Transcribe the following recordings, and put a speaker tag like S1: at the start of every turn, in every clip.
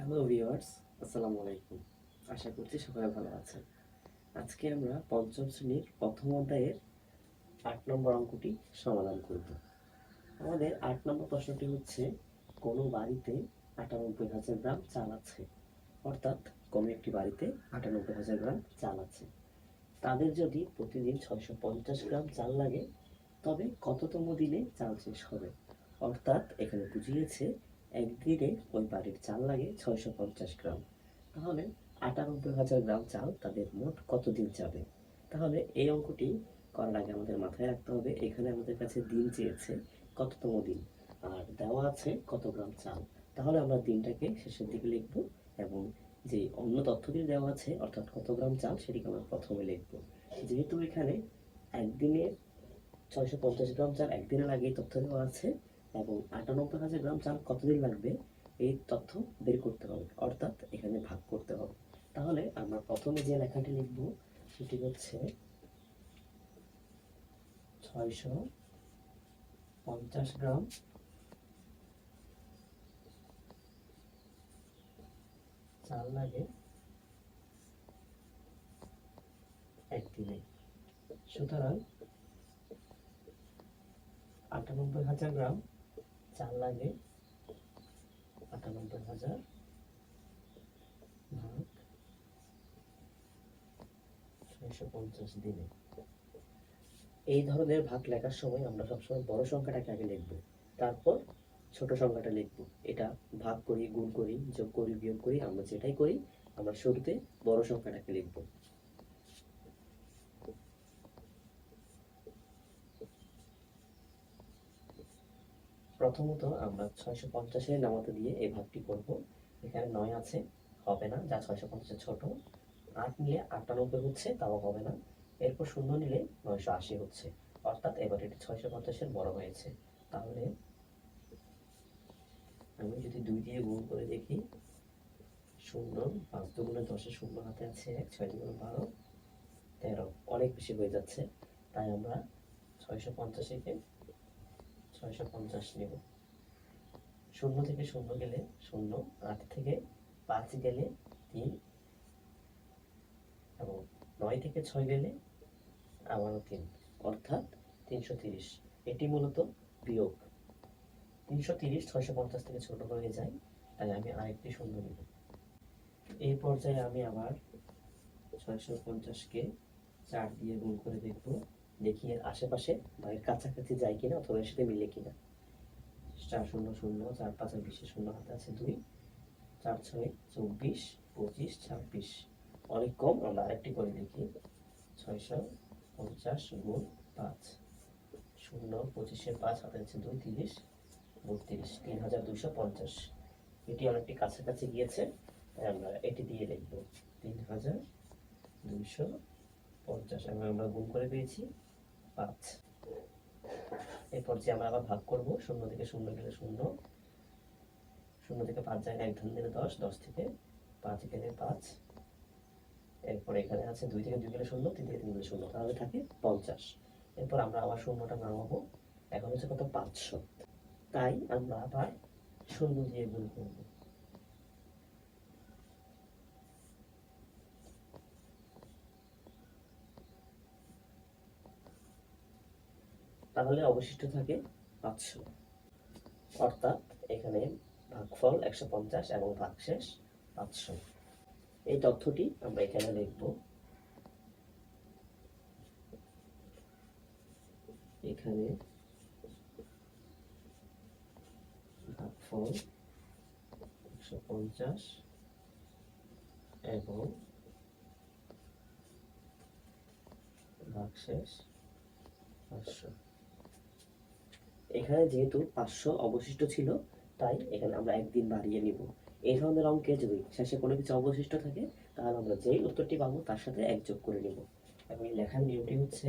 S1: Hello viewers, আসসালামু আলাইকুম। আশা করছি সবাই ভালো আছেন। আজকে আমরা পঞ্চম শ্রেণীর প্রথম অধ্যায়ের ৮ নম্বর অঙ্কটি সমাধান করব। আমাদের ৮ নম্বর প্রশ্নটি হচ্ছে, কোনো বাড়িতে ৯৮,০০০ গ্রাম চাল আছে। অর্থাৎ কোনো একটি বাড়িতে ৯৮,০০০ গ্রাম চাল আছে। তাদের যদি প্রতিদিন ৬৫০ গ্রাম চাল লাগে, তবে কততম দিনে চাল শেষ হবে? অর্থাৎ এখানে বুঝিয়েছে একদিনে ওই বাড়ির চাল লাগে ৬৫০ গ্রাম। তাহলে ৯৮,০০০ গ্রাম চাল তাদের মোট কতদিন যাবে? তাহলে এই অঙ্কটি করার আগে আমাদের মাথায় রাখতে হবে, এখানে আমাদের কাছে দিন চেয়েছে, কততম দিন, আর দেওয়া আছে কত গ্রাম চাল। তাহলে আমরা দিনটাকে শেষের দিকে লিখব এবং যে অন্য তথ্যটি দেওয়া আছে অর্থাৎ কত গ্রাম চাল সেটিকে আমরা প্রথমে লিখব। যেহেতু এখানে একদিনে ৬৫০ গ্রাম চাল একদিনে লাগে এই তথ্য দেওয়া আছে এবং ৯৮,০০০ গ্রাম চাল কতদিন লাগবে এই তথ্য বের করতে হবে, অর্থাৎ এখানে ভাগ করতে হবে। তাহলে আমরা প্রথমে যে লেখাটি লিখব সেটি হচ্ছে ৬৫০ গ্রাম চাল লাগে একদিনে। সুতরাং ৯৮,০০০ গ্রাম চাল লাগে ৯৮,০০০ ভাগ ৬৫০ দিনে। এই ধরনের ভাগ লেখার সময় আমরা সবসময় বড় সংখ্যাটাকে আগে লিখব, তারপর ছোট সংখ্যাটা লিখব। এটা ভাগ করি, গুণ করি, যোগ করি, বিয়োগ করি, আমরা যেটাই করি আমরা শুরুতে বড় সংখ্যাটাকে লিখব। প্রথমত আমরা ৬৫০-এর নামাতে দিয়ে এই ভাগটি করব। এখানে ৯ আছে, হবে না, যা ৬৫০ ছোট। ৮ নিলে ৯৮ হচ্ছে, তাও হবে না। এরপর ০ নিলে ৯৮০ হচ্ছে, অর্থাৎ এবার এটি ৬৫০-এর বড় হয়েছে। তাহলে আমি যদি ২ দিয়ে গুণ করে দেখি, ০, ৫ দুগুণে ১০-এ ০ হাতে আছে ১, ৬ দুগুণে ১২, ১৩, অনেক বেশি হয়ে যাচ্ছে। তাই আমরা ৬৫০-কে ৬৫০ নেব। ০ থেকে ০ গেলে ০, ৮ থেকে ৫ গেলে ৩ এবং ৯ থেকে ৬ গেলে আবারও ৩, অর্থাৎ ৩৩০। এটি মূলত বিয়োগ। ৩৩০ ৬৫০ থেকে ছোট হয়ে যায়, তাই আমি আরেকটি ০ নেব। এই পর্যায়ে আমি আবার ৬৫০-কে ৪ দিয়ে গুণ করে দেখব, দেখি এর আশেপাশে বা এর কাছাকাছি যায় কিনা অথবা এর সাথে মিলে কিনা। ৪ ০ ০, ৪ ৫ আর ২০, ০ হাতে আছে ২, ৪ ৬ ২৪, ২৫, ২৬, অনেক কম। আমরা আরেকটি করে দেখি, ৬৫০ গুণ ৫, ০ ২৫-এর ৫ হাতে আছে ২, ৩০, ৩২, ৩২৫০। এটি অনেকটি কাছাকাছি গিয়েছে, তাই আমরা এটি দিয়ে লিখব ৩২৫০ এবং আমরা গুণ করে পেয়েছি ৫। এরপর যে আমরা আবার ভাগ করব, ০ থেকে ০ গেলে ০, ০ থেকে ৫ যায় না, ১ ধান দিলে ১০, ১০ থেকে ৫ গেলে ৫। এরপর এখানে আছে ২ থেকে ২ গেলে ০, ৩ থেকে ৩ গেলে ০, তাহলে থাকে ৫০। এরপর আমরা আবার ০টা নামাবো, এখন হচ্ছে কত, ৫০০। তাই আমরা আবার ০ দিয়ে গুণ করব। তাহলে অবশিষ্ট থাকে ৫০০, অর্থাৎ এখানে ভাগফল ১৫০ এবং ভাগশেষ ৫০০। এই তথ্যটি আমরা এখানে লিখব। এখানে ভাগফল ১৫০ এবং ভাগশেষ ৫০০। এখানে যেহেতু ৫০০ অবশিষ্ট ছিল, তাই এখানে আমরা একদিন বাড়িয়ে নিব। এই ধরনের অঙ্কে যদি শেষে কোনো কিছু অবশিষ্ট থাকে, তাহলে আমরা যেই উত্তরটি পাবো তার সাথে ১ যোগ করে নিব। এবং এই লেখার নিয়মটি হচ্ছে,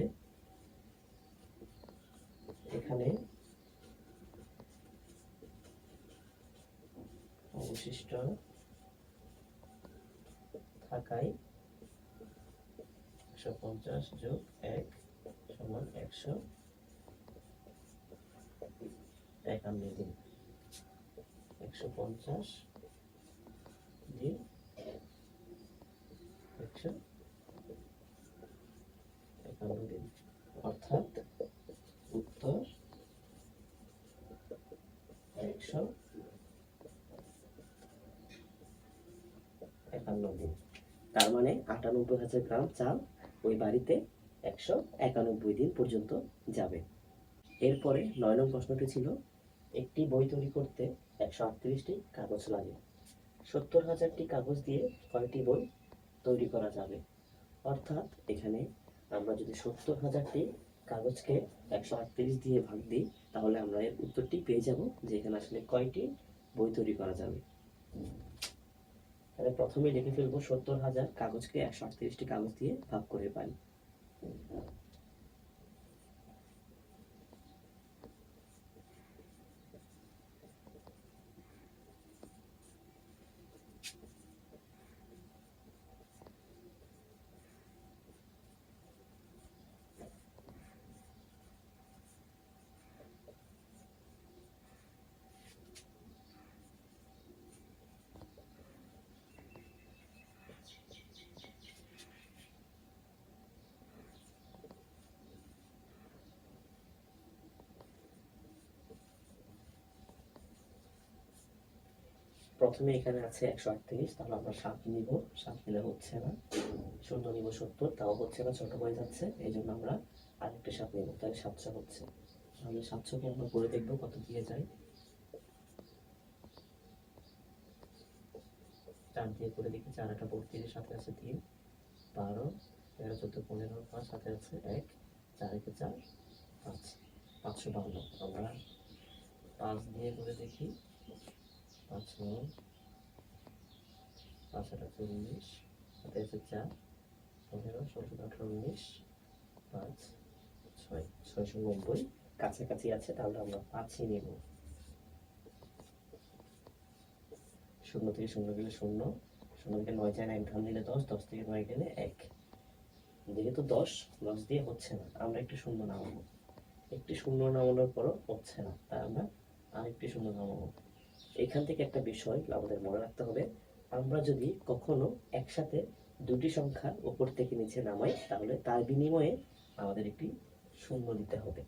S1: এখানে অবশিষ্ট থাকায় ১৫০ যোগ ১ সমান ১৫১ দিন। ১৫০ 51 দিন, অর্থাৎ উত্তর 151 দিন। তার মানে 98,000 গ্রাম চাল ওই বাড়িতে 191 দিন পর্যন্ত যাবে। এরপরে 9 নং প্রশ্নটি ছিল, একটি বই তৈরি করতে 138টি কাগজ লাগে। 70,000টি কাগজ দিয়ে কয়টি বই তৈরি করা যাবে? অর্থাৎ এখানে আমরা যদি 70,000টি কাগজকে 138 দিয়ে ভাগ দিই, তাহলে আমরা এর উত্তরটি পেয়ে যাব যে এখানে আসলে কয়টি বই তৈরি করা যাবে। তাহলে প্রথমে লিখে ফেলবো 70,000 কাগজকে 138টি কাগজ দিয়ে ভাগ করে পাই। প্রথমে এখানে আছে 138, তাহলে আমরা 7 নিব, 7 নিলে হচ্ছে না। 0 নিব 70, তাও হচ্ছে না, ছোট হয়ে যাচ্ছে, এই জন্য আমরা আরেকটা 7 নিব, তাহলে 700 হচ্ছে। তাহলে 700কে আমরা করে দেখবো কত দিয়ে যায়। 4 দিয়ে করে দেখি, 4 8 32, সাথে আছে 3, 12, 13, 14, 15, 5, সাথে আছে 1, 4 1 4, 5, 552। আমরা 5 দিয়ে করে দেখি, 5 9, 5 8 24, সাথে আছে 4, 15, 16, 18, 19, 5 6, 690, কাছাকাছি আছে, তাহলে আমরা 5ই নেব। 0 থেকে 0 গেলে 0, 0 থেকে 9 যায় না, 1 ধান দিলে 10, 10 থেকে 9 গেলে 1। যেহেতু 10 দিয়ে হচ্ছে না, আমরা একটি 0 নামাবো। একটি 0 নামানোর পরও হচ্ছে না, তাই আমরা আরেকটি 0 নামাবো। এখান থেকে একটা বিষয় আমাদের মনে রাখতে হবে, আমরা যদি কখনো একসাথে দুটি সংখ্যা উপর থেকে নিচে নামাই, তাহলে তার বিনিময়ে আমাদের একটি 0 দিতে হবে।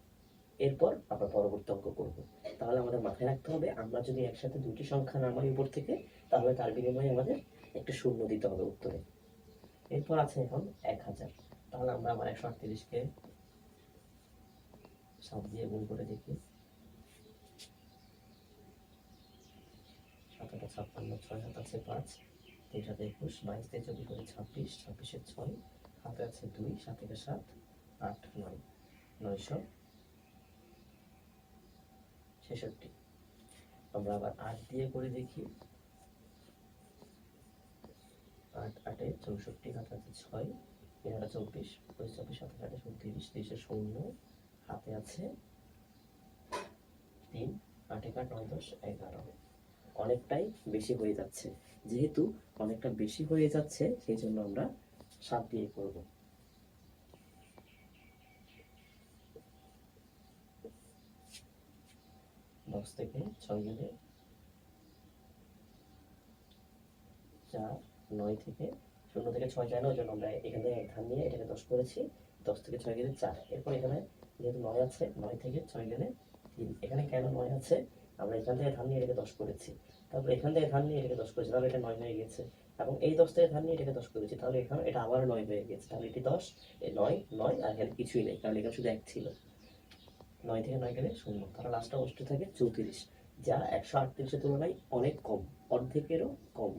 S1: এরপর আমরা পরবর্তী অঙ্ক করব। তাহলে আমাদের মাথায় রাখতে হবে, আমরা যদি একসাথে দুটি সংখ্যা নামাই উপর থেকে, তাহলে তার বিনিময়ে আমাদের একটা 0 দিতে হবে উত্তরে। এরপর আছে এখন 1000, তাহলে আমরা আবার 138কে 7 দিয়ে গুণ করে দেখি। 7 8 56, 6 7 আছে 5, 3 7 21, 22 দিয়ে 24 করে 26, 26 6, হাতে আছে 2, 7 থেকে 7, 8 9, 966। আমরা আবার 8 দিয়ে করে দেখি। 8 8 64, হাতে আছে 6, 3 8 24, 25 24, 7 8 30, 30 0, হাতে আছে 3, 8 1 9 10 11। অনেকটাই বেশি হয়ে যাচ্ছে, যেহেতু অনেকটা বেশি হয়ে যাচ্ছে সেই জন্য আমরা 7 দিয়ে করব। 10 থেকে 6 গেলে 4, 9 থেকে 0 থেকে 6 যায় না, ওই জন্য আমরা এখান থেকে 1 ধান নিয়ে এটাকে 10 করেছি। 10 থেকে 6 গেলে 4। এরপর এখানে যেহেতু 9 আছে, 9 থেকে 6 গেলে 3। এখানে কেন 9 আছে, আমরা এখান থেকে ধান নিয়ে এটাকে 10 করেছি, তারপর এখান থেকে ধান নিয়ে এটাকে 10 করেছি, তাহলে এটা 9 হয়ে গেছে। এবং এই 10 থেকে ধান নিয়ে এটাকে 10 করেছি, তাহলে এখানে এটা আবার 9 হয়ে গেছে। তাহলে এটি 10, এই 9 9, আর এখানে কিছুই নেই, কারণ এখানে শুধু 1 ছিল। 9 থেকে 9 গেলে 0, তাহলে লাস্টে অবশিষ্ট থাকে 34, যা 138-এর তুলনায় অনেক কম, অর্ধেকেরও কম।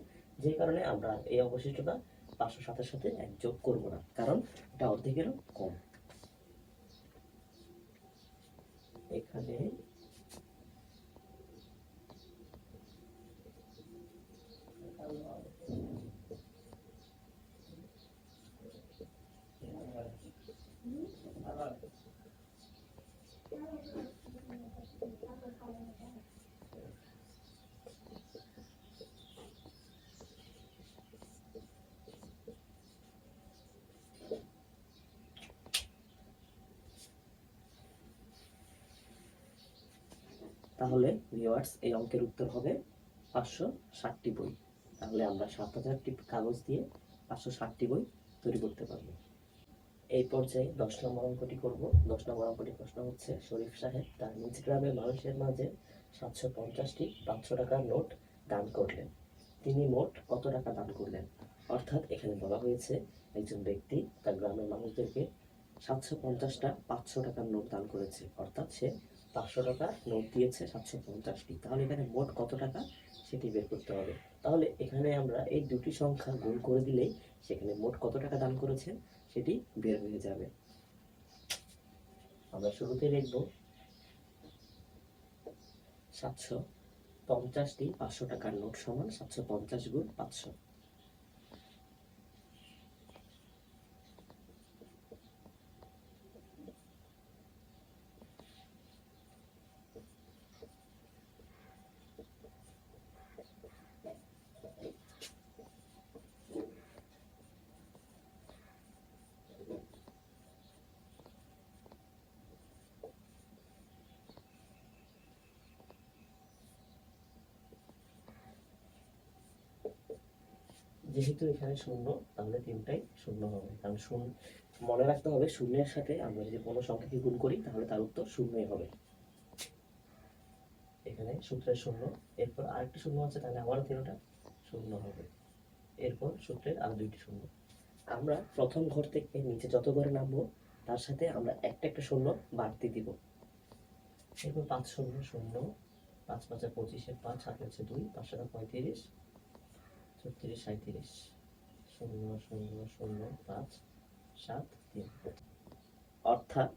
S1: যে কারণে আমরা এই অবশিষ্টটা 507-এর সাথে এক যোগ করব না, কারণ এটা অর্ধেকেরও কম। এখানে তাহলে ভিউয়ার্স, এই অঙ্কের উত্তর হবে 560টি বই। তাহলে আমরা 7000টি কাগজ দিয়ে 560টি বই তৈরি করতে পারবো। এই পর্যায়ে 10 নম্বর অঙ্কটি করব। 10 নম্বর অঙ্কটি প্রশ্ন হচ্ছে, শরীফ সাহেব তার নিজ গ্রামের মানুষের মাঝে 750টি 500 টাকার নোট দান করলেন। তিনি মোট কত টাকা দান করলেন? অর্থাৎ এখানে বলা হয়েছে একজন ব্যক্তি তার গ্রামের মানুষদেরকে 750টা 500 টাকার নোট দান করেছে, অর্থাৎ সে 500 টাকা নোট দিয়েছে 750টি। তাহলে এখানে মোট কত টাকা সেটি বের করতে হবে। তাহলে এখানে আমরা এই দুটি সংখ্যা গুণ করে দিলেই সেখানে মোট কত টাকা দান করেছে সেটি বের হয়ে যাবে। আমরা শুরুতে লিখব 750টি 500 টাকার নোট সমান 750 গুণ 500। যেহেতু এখানে শূন্য, তাহলে তিনটাই শূন্য হবে, কারণ শূন্য মনে রাখতে হবে শূন্যের সাথে আমরা যদি কোনো সংখ্যাকে গুণ করি তাহলে তার উত্তর শূন্যই হবে। এখানে সূত্রের শূন্য, এরপর আরেকটি শূন্য আছে, তাহলে আবার তিনটা শূন্য হবে, এরপর সূত্রের আর দুইটি শূন্য। আমরা প্রথম ঘর থেকে নিচে যত ঘরে নামবো তার সাথে আমরা একটা একটা শূন্য বাড়তি দিব। এরপর 5 শূন্য শূন্য, 5 5 25, 5 7 হচ্ছে 2, 5 7 35, 36 37, 0 0 0 5 7 3, অর্থাৎ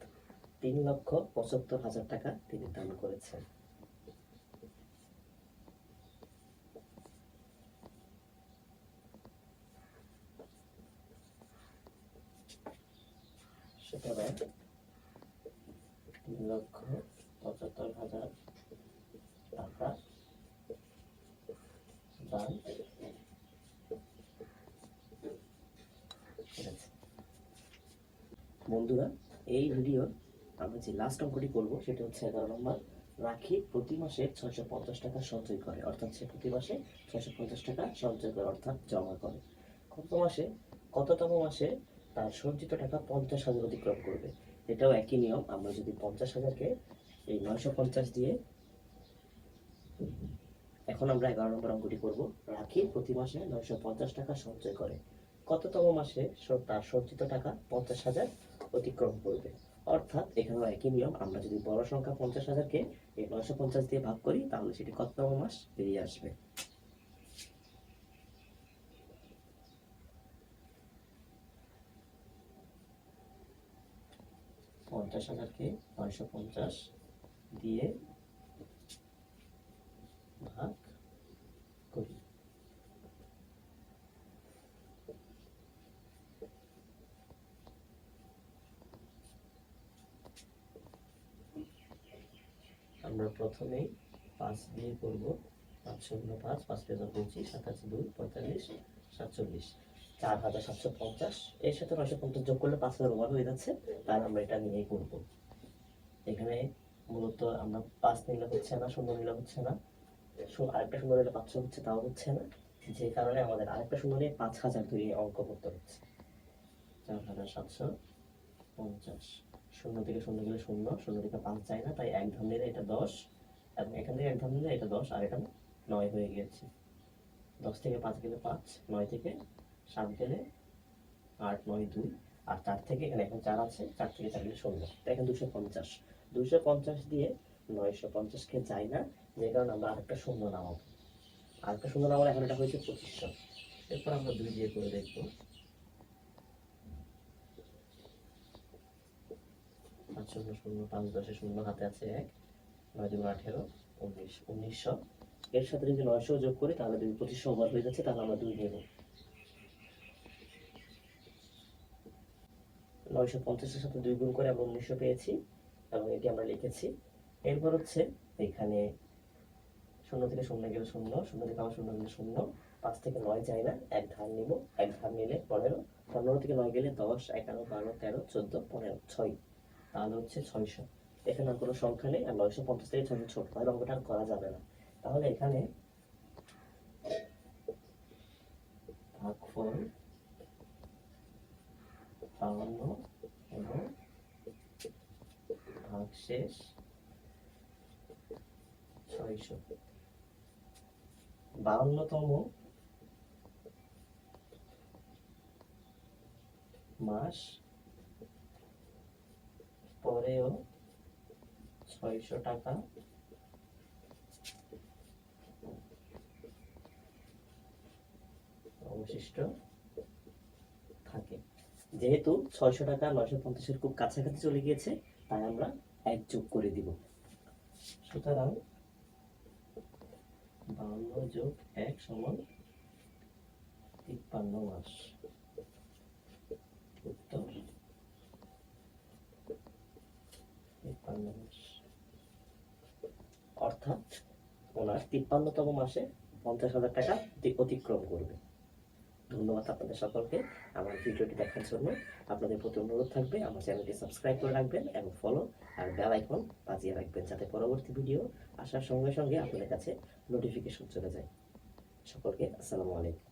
S1: 3,75,000 টাকা তিনি দান করেছেন। সুতরাং 3,75,000 টাকা দান করেছে। বন্ধুরা, এই ভিডিওর আমরা যে লাস্ট অঙ্কটি করবো সেটা হচ্ছে 11 নম্বর। রাখি প্রতি মাসে 650 টাকা সঞ্চয় করে, অর্থাৎ সে প্রতি মাসে 650 টাকা সঞ্চয় করে, অর্থাৎ জমা করে। কততম মাসে তার সঞ্চিত টাকা 50,000 অতিক্রম করবে? এটাও একই নিয়ম। আমরা যদি 50,000কে এই 950 দিয়ে, এখন আমরা 11 নম্বর অঙ্কটি করব। রাখি প্রতি মাসে 950 টাকা সঞ্চয় করে, কততম মাসে তার সঞ্চিত টাকা 50,000 অতিক্রম করবে? অর্থাৎ এখানেও একই নিয়ম। আমরা যদি বড় সংখ্যা 50,000কে এই 950 দিয়ে ভাগ করি তাহলে সেটি কততম মাস বেরিয়ে আসবে। পঞ্চাশ হাজারকে 950 দিয়ে ভাগ করি। আমরা প্রথমেই 5 দিয়ে করব। 5 শূন্য 5, 5 5 25, 7 আছে 2, 45, 47, 4,750। এর সাথে 950 যোগ করলে 5,000 ওভার হয়ে যাচ্ছে, তার আমরা এটা নিয়েই করব। এখানে মূলত আমরা 5 নিলে হচ্ছে না, শূন্য নিলে হচ্ছে না, আরেকটা শূন্য নিলে 500 হচ্ছে, তাও হচ্ছে না, যে কারণে আমাদের আরেকটা শূন্য নিয়ে 5,000 ধরে অঙ্ক করতে হচ্ছে। 4,750, শূন্য থেকে শূন্য গেলে শূন্য, শূন্য থেকে 5 যায় না, তাই এক ধাপ নিলে এটা 10, এবং এখান থেকে এক ধাপ নিলে এটা 10, আর এটা 9 হয়ে গিয়েছে। 10 থেকে 5 গেলে 5, 9 থেকে 7 গেলে 8, 9 2, আর 4 থেকে এখানে এখন 4 আছে, 4 থেকে 4 গেলে 0, তাই এখন 250। 250 দিয়ে 950কে যায় না, যে কারণে আমরা আরেকটা শূন্য নামাবো। আরেকটা শূন্য নামালে এখন এটা হয়েছে 2500। এরপর আমরা 2 দিয়ে করে দেখবো। 5 শূন্য শূন্য, 5 10 শূন্য, হাতে আছে 1, 9 2 18, 19, 1900। এর সাথে যদি 900 যোগ করি তাহলে 2500 ওভার হয়ে যাচ্ছে, তাহলে আমরা 2 নেব। 950-এর সাথে 2 গুণ করে আমরা 1900 পেয়েছি, এবং এটি আমরা লিখেছি। এরপর হচ্ছে এখানে শূন্য থেকে শূন্য গেলে শূন্য, শূন্য থেকে আবার শূন্য গেলে শূন্য, 5 থেকে 9 যায় না, এক ধার নিব, এক ধার নিলে 15, 15 থেকে 9 গেলে 10, 11, 12, 13, 14, 15, 6, তাহলে হচ্ছে 600। এখানে আর কোনো সংখ্যা নেই, আর 950 থেকে 600 ছোট, তাহলে অঙ্কটা আর করা যাবে না। তাহলে এখানে ভাগফল 52 শেষ 600। 52তম মাস, পরেও 600 টাকা অবশিষ্ট থাকে। যেহেতু 600 টাকা 950-এর খুব কাছাকাছি চলে গিয়েছে, তাই আমরা 1 যোগ করে দিব। সুতরাং 52 যোগ 1 সমান 53 মাস। উত্তর 53 মাস। অর্থাৎ ওনার 53তম মাসে 50,000 টাকা অতিক্রম করবে। ধন্যবাদ আপনাদের সকলকে আমার ভিডিওটি দেখার জন্য। আপনাদের প্রতি অনুরোধ থাকবে আমার চ্যানেলটি সাবস্ক্রাইব করে রাখবেন এবং ফলো আর বেল আইকন বাজিয়ে রাখবেন, যাতে পরবর্তী ভিডিও আসার সঙ্গে সঙ্গে আপনাদের কাছে নোটিফিকেশন চলে যায়। সকলকে আসসালামু আলাইকুম।